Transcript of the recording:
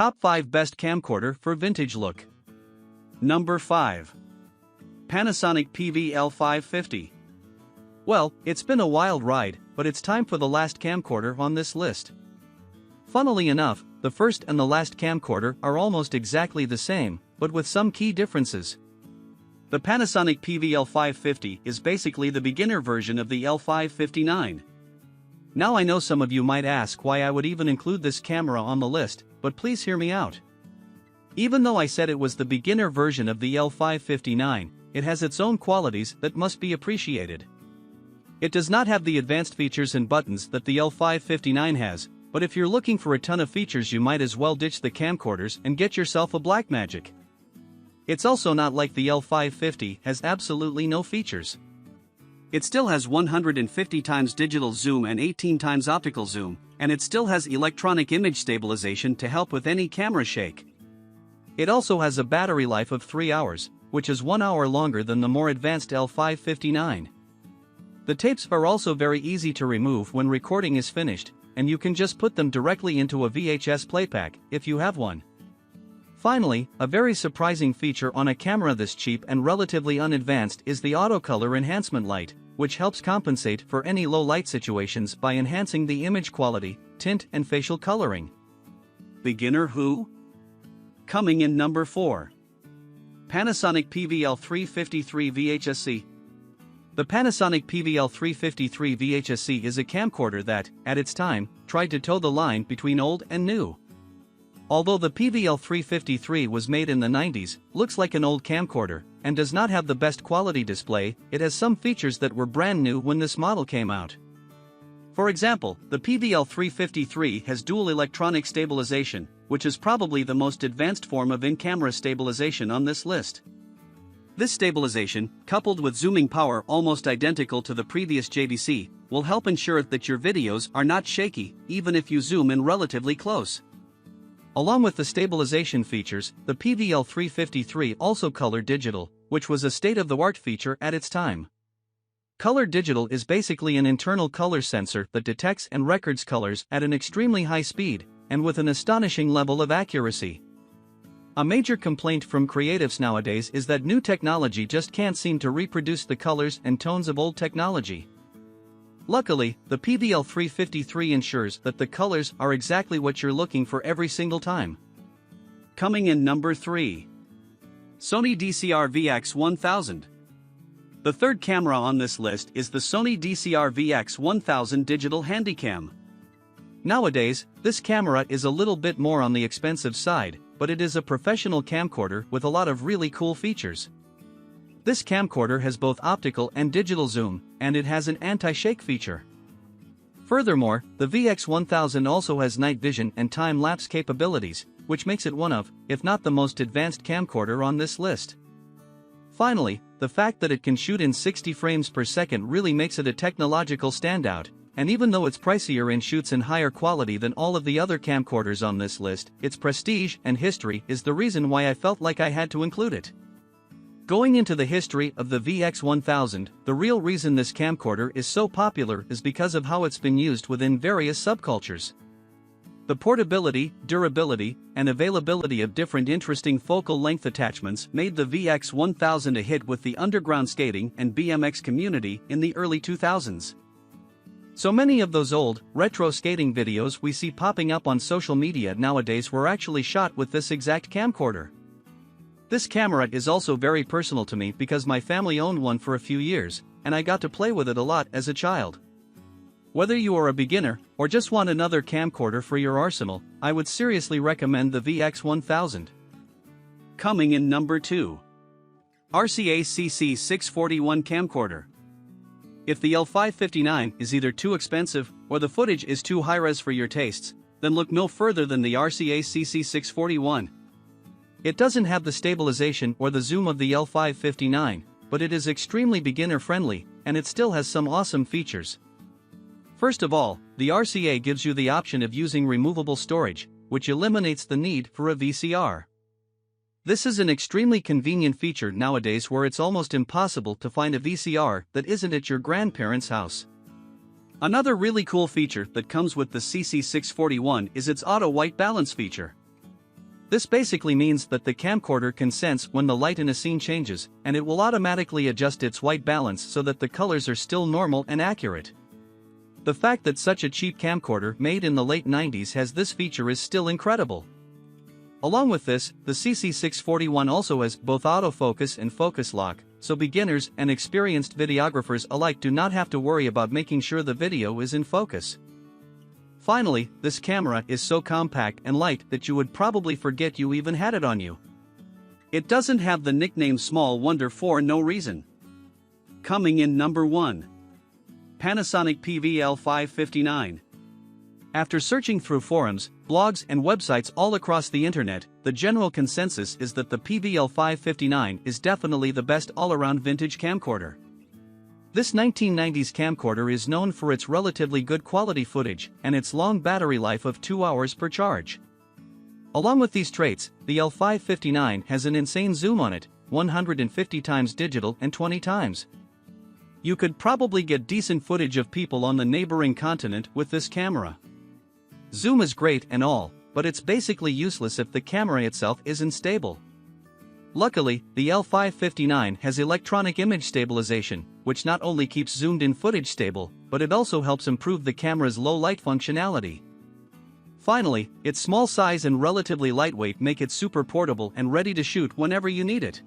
Top 5 Best Camcorder for Vintage Look. Number 5. Panasonic PV-L550. Well, it's been a wild ride, but it's time for the last camcorder on this list. Funnily enough, the first and the last camcorder are almost exactly the same, but with some key differences. The Panasonic PV-L550 is basically the beginner version of the L559. Now I know some of you might ask why I would even include this camera on the list, but please hear me out. Even though I said it was the beginner version of the L559, it has its own qualities that must be appreciated. It does not have the advanced features and buttons that the L559 has, but if you're looking for a ton of features you might as well ditch the camcorders and get yourself a Blackmagic. It's also not like the L550 has absolutely no features. It still has 150x digital zoom and 18x optical zoom, and it still has electronic image stabilization to help with any camera shake. It also has a battery life of 3 hours, which is 1 hour longer than the more advanced L559. The tapes are also very easy to remove when recording is finished, and you can just put them directly into a VHS playback, if you have one. Finally, a very surprising feature on a camera this cheap and relatively unadvanced is the auto color enhancement light, which helps compensate for any low light situations by enhancing the image quality, tint and facial coloring. Beginner who? Coming in number 4. Panasonic PV-L353 VHS-C. The Panasonic PV-L353 VHS-C is a camcorder that, at its time, tried to toe the line between old and new. Although the PV-L353 was made in the 90s, looks like an old camcorder, and does not have the best quality display, it has some features that were brand new when this model came out. For example, the PV-L353 has dual electronic stabilization, which is probably the most advanced form of in-camera stabilization on this list. This stabilization, coupled with zooming power almost identical to the previous JVC, will help ensure that your videos are not shaky, even if you zoom in relatively close. Along with the stabilization features, the PV-L353 also color digital, which was a state-of-the-art feature at its time. Color digital is basically an internal color sensor that detects and records colors at an extremely high speed, and with an astonishing level of accuracy. A major complaint from creatives nowadays is that new technology just can't seem to reproduce the colors and tones of old technology. Luckily, the PV-L353 ensures that the colors are exactly what you're looking for every single time. Coming in number 3. Sony DCR-VX1000. The third camera on this list is the Sony DCR-VX1000 Digital Handycam. Nowadays, this camera is a little bit more on the expensive side, but it is a professional camcorder with a lot of really cool features. This camcorder has both optical and digital zoom, and it has an anti-shake feature. Furthermore, the VX1000 also has night vision and time-lapse capabilities, which makes it one of, if not the most advanced camcorder on this list. Finally, the fact that it can shoot in 60 frames per second really makes it a technological standout, and even though it's pricier and shoots in higher quality than all of the other camcorders on this list, its prestige and history is the reason why I felt like I had to include it. Going into the history of the VX1000, the real reason this camcorder is so popular is because of how it's been used within various subcultures. The portability, durability, and availability of different interesting focal length attachments made the VX1000 a hit with the underground skating and BMX community in the early 2000s. So many of those old, retro skating videos we see popping up on social media nowadays were actually shot with this exact camcorder. This camera is also very personal to me because my family owned one for a few years, and I got to play with it a lot as a child. Whether you are a beginner, or just want another camcorder for your arsenal, I would seriously recommend the VX1000. Coming in number 2. RCA CC641 Camcorder. If the L559 is either too expensive, or the footage is too high-res for your tastes, then look no further than the RCA CC641. It doesn't have the stabilization or the zoom of the L559, but it is extremely beginner-friendly, and it still has some awesome features. First of all, the RCA gives you the option of using removable storage, which eliminates the need for a VCR. This is an extremely convenient feature nowadays where it's almost impossible to find a VCR that isn't at your grandparents' house. Another really cool feature that comes with the CC641 is its auto white balance feature. This basically means that the camcorder can sense when the light in a scene changes, and it will automatically adjust its white balance so that the colors are still normal and accurate. The fact that such a cheap camcorder made in the late 90s has this feature is still incredible. Along with this, the CC641 also has both autofocus and focus lock, so beginners and experienced videographers alike do not have to worry about making sure the video is in focus. Finally, this camera is so compact and light that you would probably forget you even had it on you. It doesn't have the nickname Small Wonder for no reason. Coming in number 1. Panasonic PV-L559. After searching through forums, blogs and websites all across the internet, the general consensus is that the PV-L559 is definitely the best all-around vintage camcorder. This 1990s camcorder is known for its relatively good quality footage and its long battery life of 2 hours per charge. Along with these traits, the L559 has an insane zoom on it, 150 times digital and 20 times. You could probably get decent footage of people on the neighboring continent with this camera. Zoom is great and all, but it's basically useless if the camera itself isn't stable. Luckily, the L559 has electronic image stabilization, which not only keeps zoomed-in footage stable, but it also helps improve the camera's low-light functionality. Finally, its small size and relatively lightweight make it super portable and ready to shoot whenever you need it.